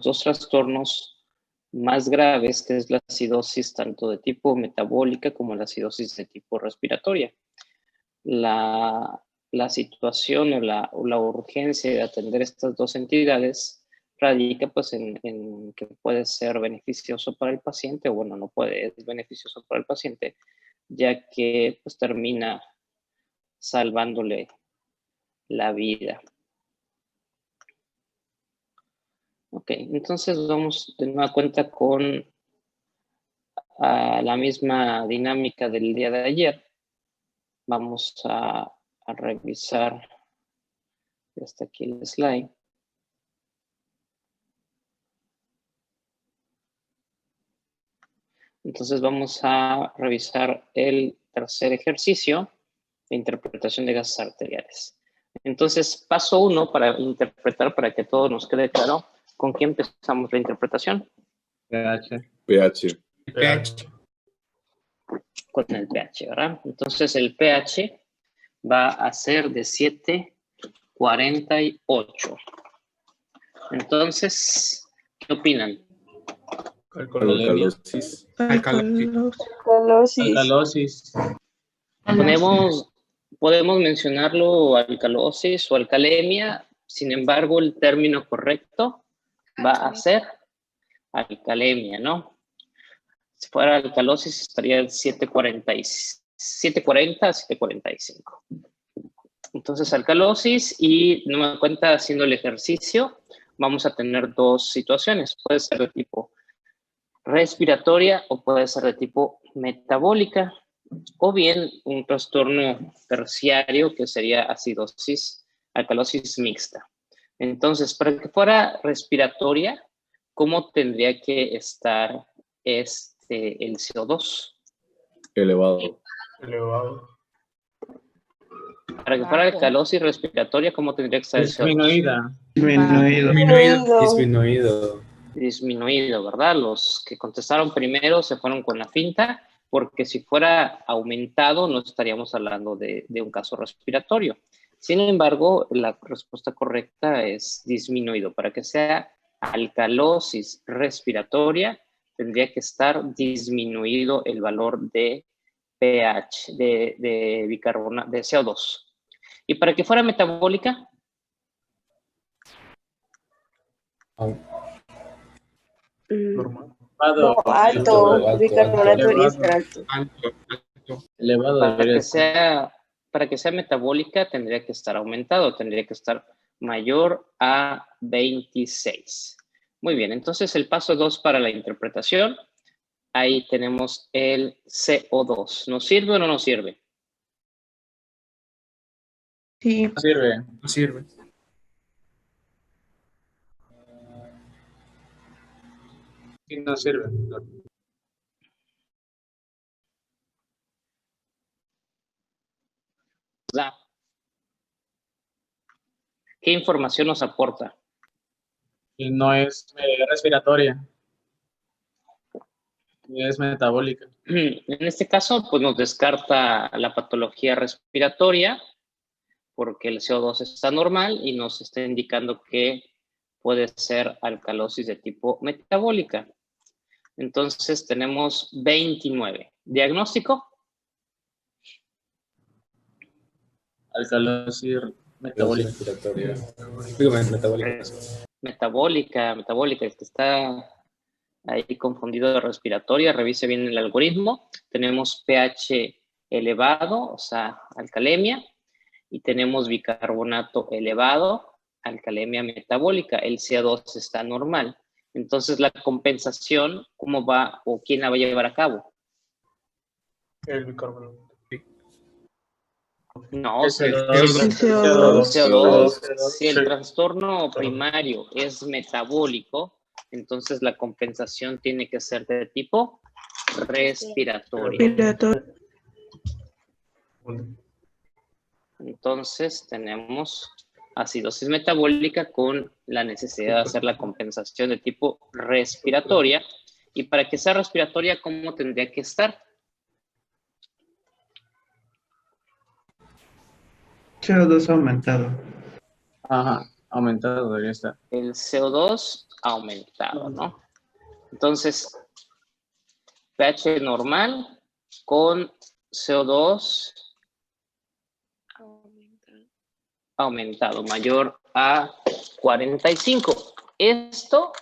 dos trastornos más graves, que es la acidosis tanto de tipo metabólica como la acidosis de tipo respiratoria. La situación o la urgencia de atender estas dos entidades radica pues en que puede ser beneficioso para el paciente, o bueno, no puede, es beneficioso para el paciente, ya que pues termina salvándole la vida. Ok, entonces vamos de nueva cuenta con la misma dinámica del día de ayer. Vamos a revisar, ya está aquí el slide. Entonces vamos a revisar el tercer ejercicio de interpretación de gases arteriales. Entonces, paso 1 para interpretar, para que todo nos quede claro, ¿con qué empezamos la interpretación? pH. pH. Con el pH, ¿verdad? Entonces el pH va a ser de 7,48. Entonces, ¿qué opinan? Alcalosis. Alcalosis. Podemos mencionarlo alcalosis o alcalemia, sin embargo, el término correcto va a ser alcalemia, ¿no? Si fuera alcalosis estaría en 740 a 745. Entonces, alcalosis, y no me cuenta haciendo el ejercicio, vamos a tener dos situaciones. Puede ser de tipo respiratoria o puede ser de tipo metabólica, o bien un trastorno terciario que sería acidosis, alcalosis mixta. Entonces, para que fuera respiratoria, ¿cómo tendría que estar el CO2? Elevado. Para que fuera alcalosis respiratoria, ¿cómo tendría que estar el CO2? Disminuido, ¿verdad? Los que contestaron primero se fueron con la finta, porque si fuera aumentado no estaríamos hablando de un caso respiratorio. Sin embargo, la respuesta correcta es disminuido. Para que sea alcalosis respiratoria, tendría que estar disminuido el valor de pH, de bicarbonato, de CO2. Y para que fuera metabólica, Normal. Alto, bicarbonato debería estar alto. Elevado debería estar. Para que sea metabólica tendría que estar aumentado, tendría que estar mayor a 26. Muy bien, entonces el paso 2 para la interpretación, ahí tenemos el CO2. ¿Nos sirve o no nos sirve? Sí. No sirve. No sirve. Sí, no sirve. ¿Qué información nos aporta? Y no es respiratoria. Es metabólica. En este caso, pues nos descarta la patología respiratoria, porque el CO2 está normal y nos está indicando que puede ser alcalosis de tipo metabólica. Entonces tenemos 29. ¿Diagnóstico? Alcalosis metabólica. Respiratoria. Metabólica. El que está ahí confundido de respiratoria, revise bien el algoritmo. Tenemos pH elevado, o sea, alcalemia, y tenemos bicarbonato elevado, alcalemia metabólica. El CO2 está normal. Entonces, la compensación, ¿cómo va o quién la va a llevar a cabo? El bicarbonato. No, El si el trastorno primario es metabólico, entonces la compensación tiene que ser de tipo respiratorio. Entonces tenemos acidosis metabólica con la necesidad de hacer la compensación de tipo respiratoria. Y para que sea respiratoria, ¿cómo tendría que estar? CO2 aumentado. Ajá, aumentado debería estar. El CO2 aumentado, ¿no? Entonces, pH normal con CO2 aumentado, mayor a 45. Esto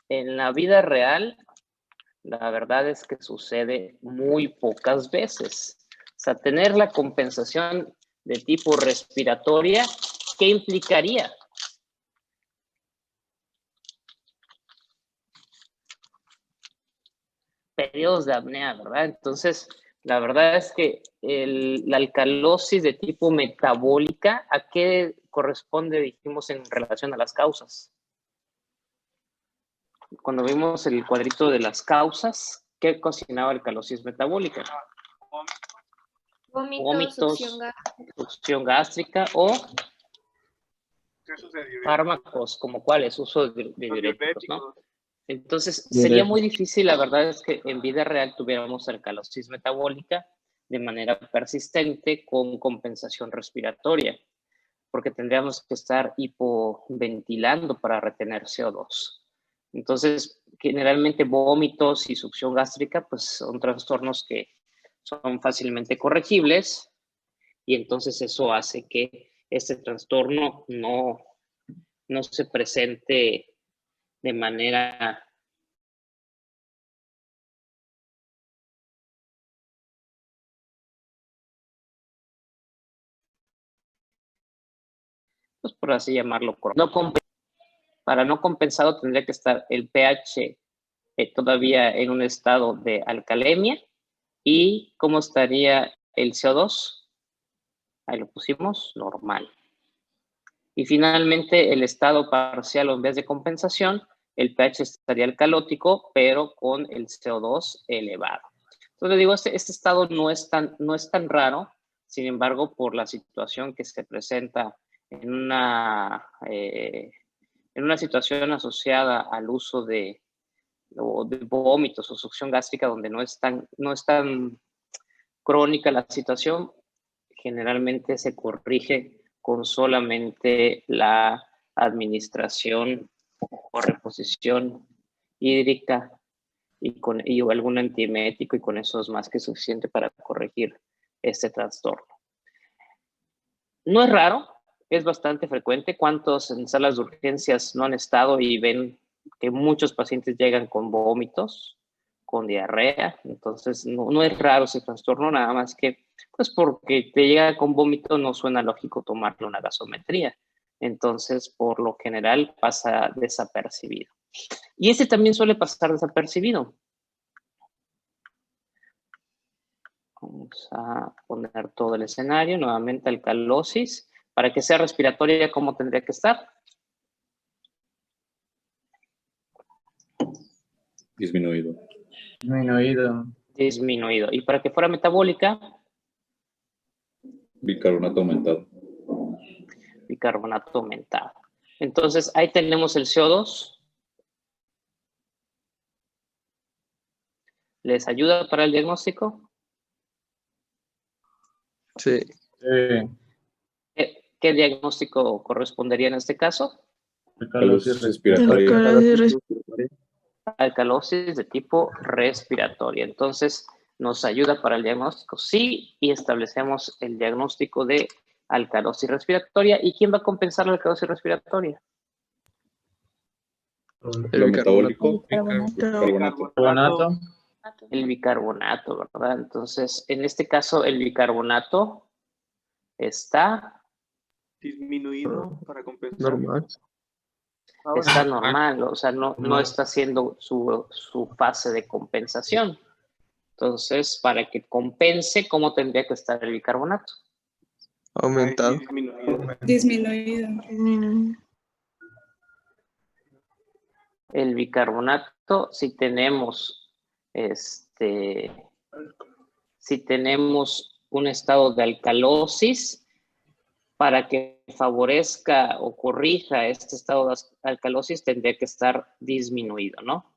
en la vida real, la verdad es que sucede muy pocas veces. O sea, tener la compensación de tipo respiratoria, ¿qué implicaría? Periodos de apnea, ¿verdad? Entonces, la verdad es que la alcalosis de tipo metabólica, ¿a qué corresponde, dijimos, en relación a las causas? Cuando vimos el cuadrito de las causas, ¿qué ocasionaba alcalosis metabólica? Vómitos, succión gástrica o fármacos, como cuáles, uso de diuréticos, ¿no? Entonces, sería muy difícil, la verdad es que en vida real tuviéramos alcalosis metabólica de manera persistente con compensación respiratoria, porque tendríamos que estar hipoventilando para retener CO2. Entonces, generalmente vómitos y succión gástrica, pues son trastornos que son fácilmente corregibles y entonces eso hace que este trastorno no se presente de manera pues por así llamarlo, para no compensado tendría que estar el pH todavía en un estado de alcalemia. ¿Y cómo estaría el CO2? Ahí lo pusimos, normal. Y finalmente el estado parcial o en vez de compensación, el pH estaría alcalótico, pero con el CO2 elevado. Entonces digo, este estado no es tan raro, sin embargo, por la situación que se presenta en una situación asociada al uso de vómitos o succión gástrica donde no es tan crónica la situación, generalmente se corrige con solamente la administración o reposición hídrica y algún antiemético, y con eso es más que suficiente para corregir este trastorno. No es raro, es bastante frecuente. ¿Cuántos en salas de urgencias no han estado y ven que muchos pacientes llegan con vómitos, con diarrea? Entonces, no es raro ese trastorno, nada más que, pues porque te llega con vómito no suena lógico tomarle una gasometría. Entonces, por lo general, pasa desapercibido. Y ese también suele pasar desapercibido. Vamos a poner todo el escenario, nuevamente alcalosis. Para que sea respiratoria, ¿cómo tendría que estar? Disminuido. Disminuido. Y para que fuera metabólica, Bicarbonato aumentado. bicarbonato aumentado. Entonces, ahí tenemos el CO2. ¿Les ayuda para el diagnóstico? Sí. ¿Qué diagnóstico correspondería en este caso? Alcalosis respiratoria. Alcalosis de tipo respiratoria. Entonces, nos ayuda para el diagnóstico, sí, y establecemos el diagnóstico de alcalosis respiratoria. ¿Y quién va a compensar la alcalosis respiratoria? Lo metabólico. Bicarbonato. El bicarbonato, ¿verdad? Entonces, en este caso, el bicarbonato está disminuido para compensar. Normal. Está normal, o sea, no está haciendo su fase de compensación. Entonces, para que compense, ¿cómo tendría que estar el bicarbonato? Aumentado. Disminuido. El bicarbonato, si tenemos un estado de alcalosis, para que favorezca o corrija este estado de alcalosis, tendría que estar disminuido, ¿no?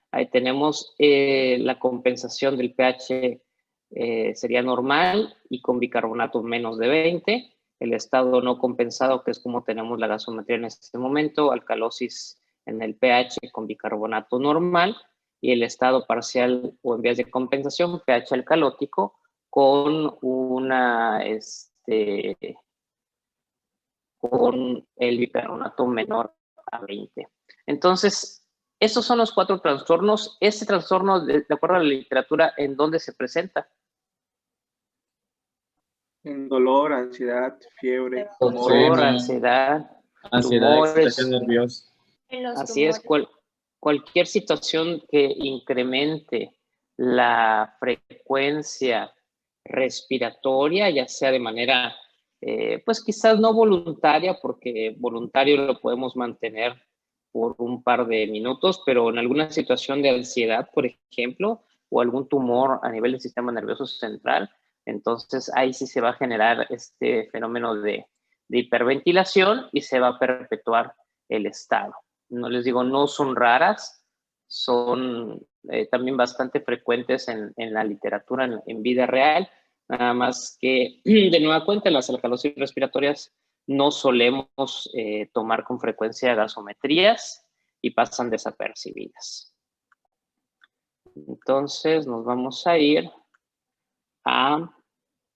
Ahí tenemos la compensación del pH sería normal y con bicarbonato menos de 20. el estado no compensado, que es como tenemos la gasometría en este momento, alcalosis en el pH con bicarbonato normal, y el estado parcial o en vías de compensación, pH alcalótico, con con el bicarbonato menor a 20. Entonces, esos son los 4 trastornos. Este trastorno, de acuerdo a la literatura, ¿en dónde se presenta? En dolor, ansiedad, fiebre, Dolor, ansiedad, Ansiedad, tumores. excitación nerviosa. Así es, cualquier situación que incremente la frecuencia respiratoria, ya sea de manera, pues quizás no voluntaria, porque voluntario lo podemos mantener por un par de minutos, pero en alguna situación de ansiedad, por ejemplo, o algún tumor a nivel del sistema nervioso central, entonces ahí sí se va a generar este fenómeno de hiperventilación y se va a perpetuar el estado. No les digo, no son raras, son también bastante frecuentes en la literatura, en vida real, nada más que de nueva cuenta las alcalosis respiratorias no solemos tomar con frecuencia gasometrías y pasan desapercibidas. Entonces nos vamos a ir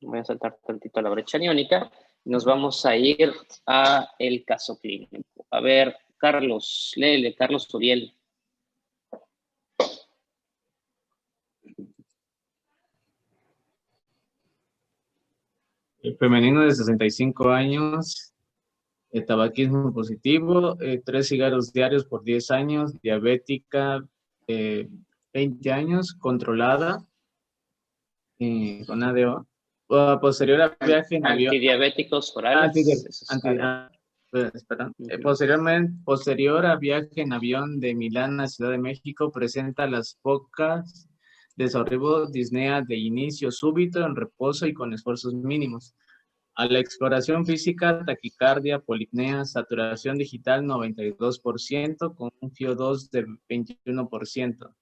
voy a saltar tantito a la brecha aniónica, nos vamos a ir a el caso clínico. A ver, Carlos, léele, Carlos Uriel. El femenino de 65 años, tabaquismo positivo, 3 cigarros diarios por 10 años, diabética, 20 años, controlada, con ADO. Posterior a viaje en avión. Antidiabéticos orales. Posterior a viaje en avión de Milán a Ciudad de México, presenta las pocas desarrollo disnea de inicio súbito, en reposo y con esfuerzos mínimos. A la exploración física, taquicardia, polipnea, saturación digital 92%, con un FiO2 de 21%.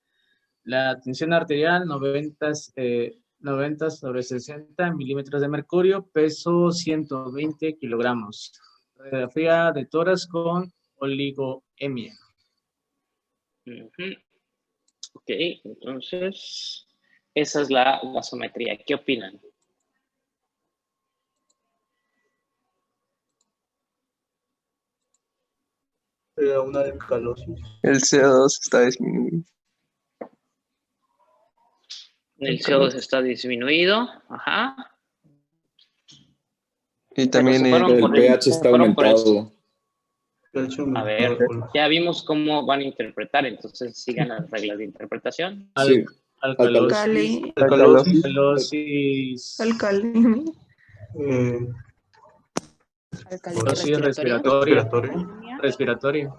La tensión arterial 90/60 milímetros de mercurio, peso 120 kilogramos. Radiografía de tórax con oligoemia. Ok, entonces esa es la gasometría. ¿Qué opinan? Una alcalosis. El CO2 está disminuido. El CO2 está disminuido. Ajá. Y también El pH está aumentado. A ver, ya vimos cómo van a interpretar, entonces sigan las reglas de interpretación. Sí. Alcalosis. Alcalosis respiratoria.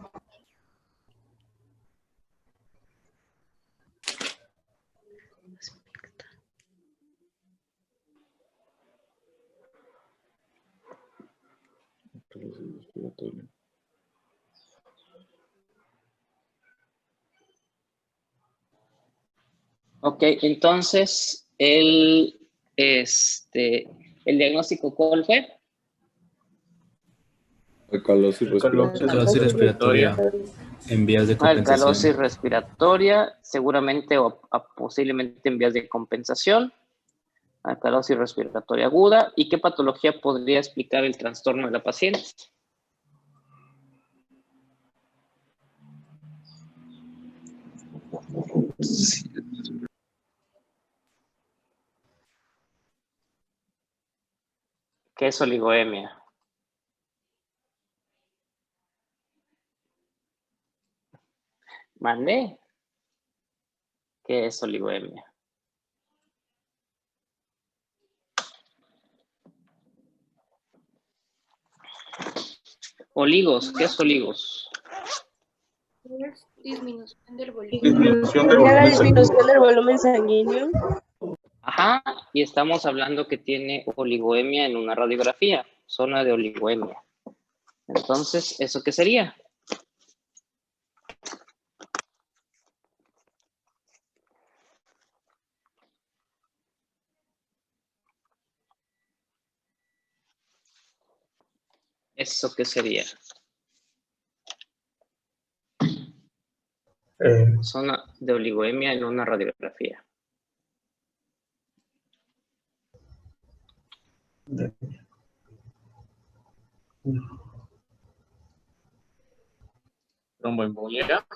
Ok, entonces el diagnóstico, ¿cuál fue? Alcalosis respiratoria en vías de compensación. Alcalosis respiratoria, seguramente o posiblemente en vías de compensación. Alcalosis respiratoria aguda. ¿Y qué patología podría explicar el trastorno de la paciente? Sí. ¿Qué es oligoemia? ¿Mandé? ¿Qué es oligoemia? Oligos, ¿qué es oligos? Disminución del Disminución del volumen. La volumen disminución del volumen sanguíneo. Ajá, y estamos hablando que tiene oligoemia en una radiografía, zona de oligoemia. Entonces, ¿eso qué sería? ¿Eso qué sería? Zona de oligoemia en una radiografía. Tromboembolia.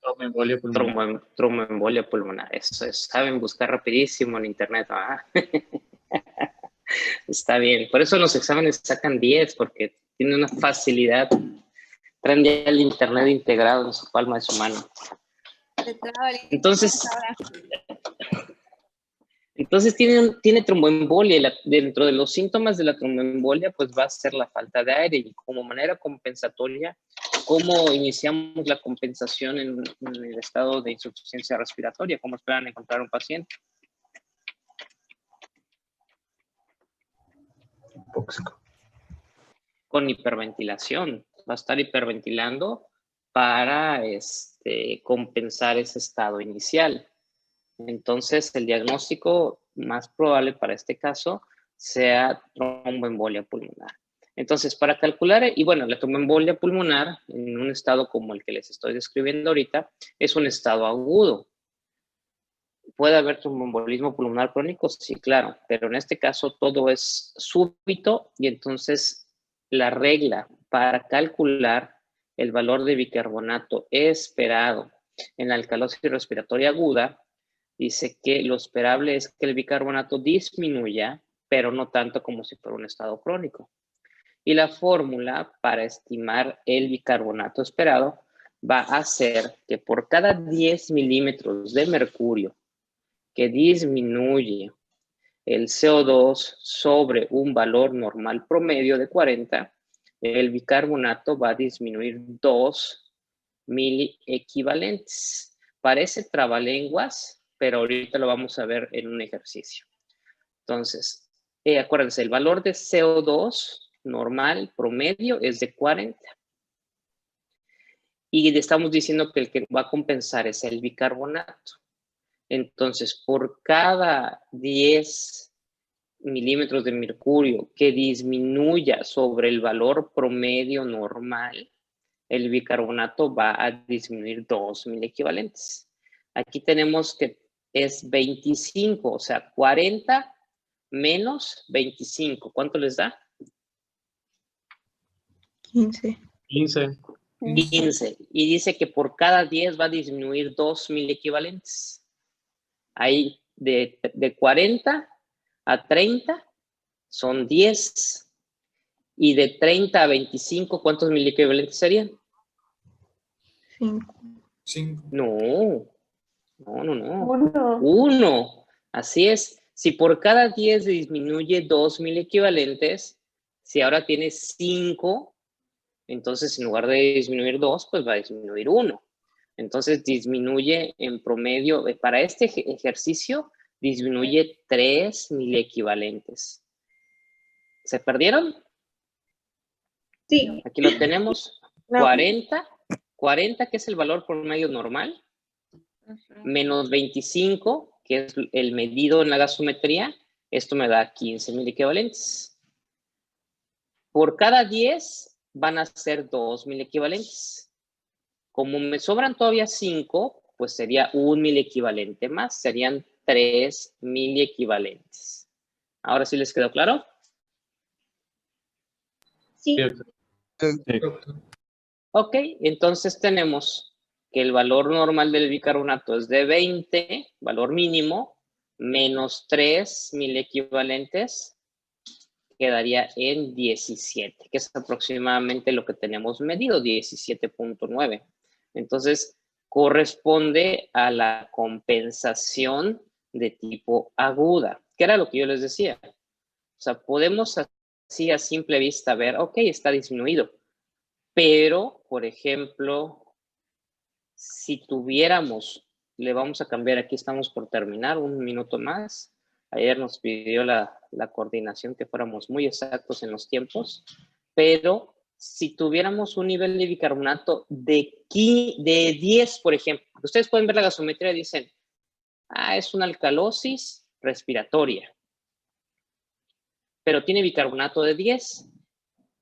Tromboembolia pulmonar. Tromboembolia pulmonar. Eso es. Saben buscar rapidísimo en internet. ¿Ah? Está bien. Por eso los exámenes sacan 10, porque tienen una facilidad. Traen ya el internet integrado en su palma de su mano. Entonces tiene tromboembolia. Dentro de los síntomas de la tromboembolia, pues va a ser la falta de aire. Y como manera compensatoria, ¿cómo iniciamos la compensación en el estado de insuficiencia respiratoria? ¿Cómo esperan encontrar un paciente? Con hiperventilación. Va a estar hiperventilando para compensar ese estado inicial. Entonces, el diagnóstico más probable para este caso sea tromboembolia pulmonar. Entonces, para calcular, y bueno, la tromboembolia pulmonar en un estado como el que les estoy describiendo ahorita, es un estado agudo. ¿Puede haber tromboembolismo pulmonar crónico? Sí, claro, pero en este caso todo es súbito y entonces la regla para calcular el valor de bicarbonato esperado en la alcalosis respiratoria aguda dice que lo esperable es que el bicarbonato disminuya, pero no tanto como si fuera un estado crónico. Y la fórmula para estimar el bicarbonato esperado va a ser que por cada 10 milímetros de mercurio que disminuye el CO2 sobre un valor normal promedio de 40, el bicarbonato va a disminuir 2 miliequivalentes. Parece trabalenguas, pero ahorita lo vamos a ver en un ejercicio. Entonces, acuérdense, el valor de CO2 normal promedio es de 40. Y le estamos diciendo que el que va a compensar es el bicarbonato. Entonces, por cada 10 milímetros de mercurio que disminuya sobre el valor promedio normal, el bicarbonato va a disminuir 2 miliequivalentes. Aquí tenemos que es 25, o sea, 40 menos 25. ¿Cuánto les da? 15. 15. 15. Y dice que por cada 10 va a disminuir 2 miliequivalentes. Ahí de 40 a 30 son 10. Y de 30 a 25, ¿cuántos miliequivalentes serían? 5. No. 1. Así es. Si por cada 10 disminuye 2 miliequivalentes, si ahora tienes 5, entonces en lugar de disminuir 2, pues va a disminuir 1. Entonces disminuye en promedio, para este ejercicio, disminuye 3 miliequivalentes. ¿Se perdieron? Sí. Aquí lo tenemos. No. 40, que es el valor promedio normal, menos 25, que es el medido en la gasometría, esto me da 15 miliequivalentes. Por cada 10 van a ser 2 miliequivalentes. Como me sobran todavía 5, pues sería 1 miliequivalente más, serían 3 miliequivalentes. ¿Ahora sí les quedó claro? Sí. Ok, entonces tenemos que el valor normal del bicarbonato es de 20, valor mínimo, menos 3 miliequivalentes, quedaría en 17, que es aproximadamente lo que tenemos medido, 17.9. Entonces, corresponde a la compensación de tipo aguda, que era lo que yo les decía. O sea, podemos así a simple vista ver, ok, está disminuido. Pero, por ejemplo, si tuviéramos, le vamos a cambiar, aquí estamos por terminar, un minuto más. Ayer nos pidió la coordinación que fuéramos muy exactos en los tiempos, pero si tuviéramos un nivel de bicarbonato de 10, por ejemplo, ustedes pueden ver la gasometría y dicen, es una alcalosis respiratoria, pero tiene bicarbonato de 10.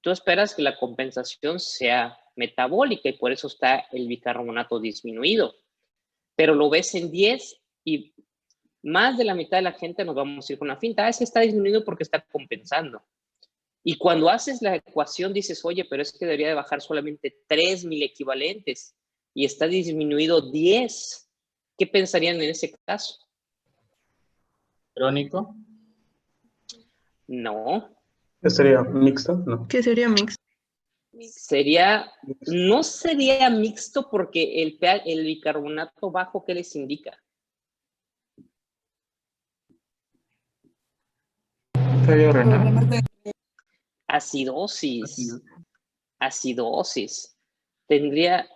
tú esperas que la compensación sea metabólica y por eso está el bicarbonato disminuido. Pero lo ves en 10 y más de la mitad de la gente nos vamos a ir con una finta. Es que está disminuido porque está compensando. Y cuando haces la ecuación dices, oye, pero es que debería de bajar solamente 3 milequivalentes y está disminuido 10. ¿Qué pensarían en ese caso? ¿Crónico? No. ¿Qué sería mixto? No. ¿Qué sería mixto? No sería mixto porque el bicarbonato bajo, ¿qué les indica? Fallo renal. Acidosis. Acidosis. Tendría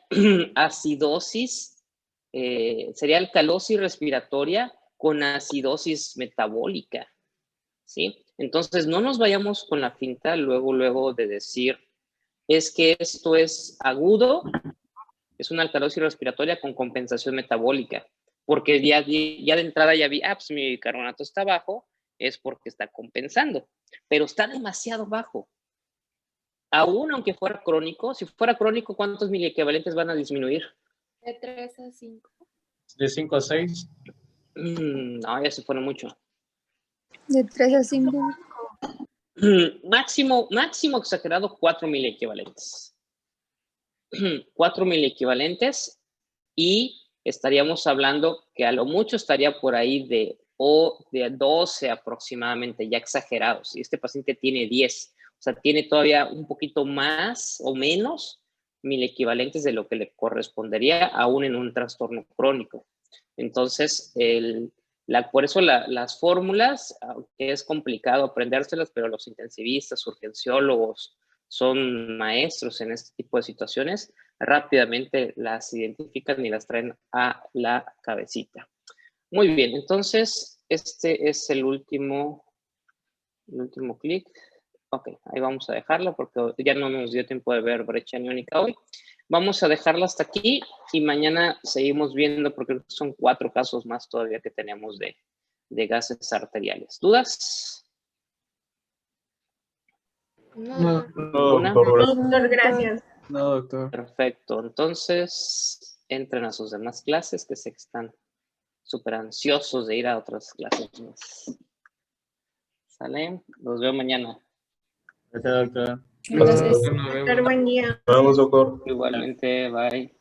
acidosis, sería alcalosis respiratoria con acidosis metabólica, ¿sí? Entonces, no nos vayamos con la finta luego de decir, es que esto es agudo, es una alcalosis respiratoria con compensación metabólica, porque ya de entrada ya vi, pues mi bicarbonato está bajo, es porque está compensando, pero está demasiado bajo. Aún aunque fuera crónico, si fuera crónico, ¿cuántos miliequivalentes van a disminuir? De 3 a 5. De 5 a 6. No, ya se pone mucho. De 3 a 5. Máximo exagerado, 4 miliequivalentes. 4 miliequivalentes y estaríamos hablando que a lo mucho estaría por ahí de 12 aproximadamente, ya exagerados. Y este paciente tiene 10. O sea, tiene todavía un poquito más o menos miliequivalentes de lo que le correspondería aún en un trastorno crónico. Entonces, por eso las fórmulas, aunque es complicado aprendérselas, pero los intensivistas, urgenciólogos, son maestros en este tipo de situaciones, rápidamente las identifican y las traen a la cabecita. Muy bien, entonces, este es el último clic. Ok, ahí vamos a dejarla porque ya no nos dio tiempo de ver brecha aniónica hoy. Vamos a dejarla hasta aquí y mañana seguimos viendo porque son 4 casos más todavía que tenemos de gases arteriales. ¿Dudas? No. ¿Ninguna? Doctor, gracias. No, doctor. Perfecto, entonces entren a sus demás clases que sé que están súper ansiosos de ir a otras clases más. ¿Sale? Los veo mañana. Gracias, doctor. Gracias. Nos vemos. Doctor, buen día. Vamos, doctor. Igualmente, bye.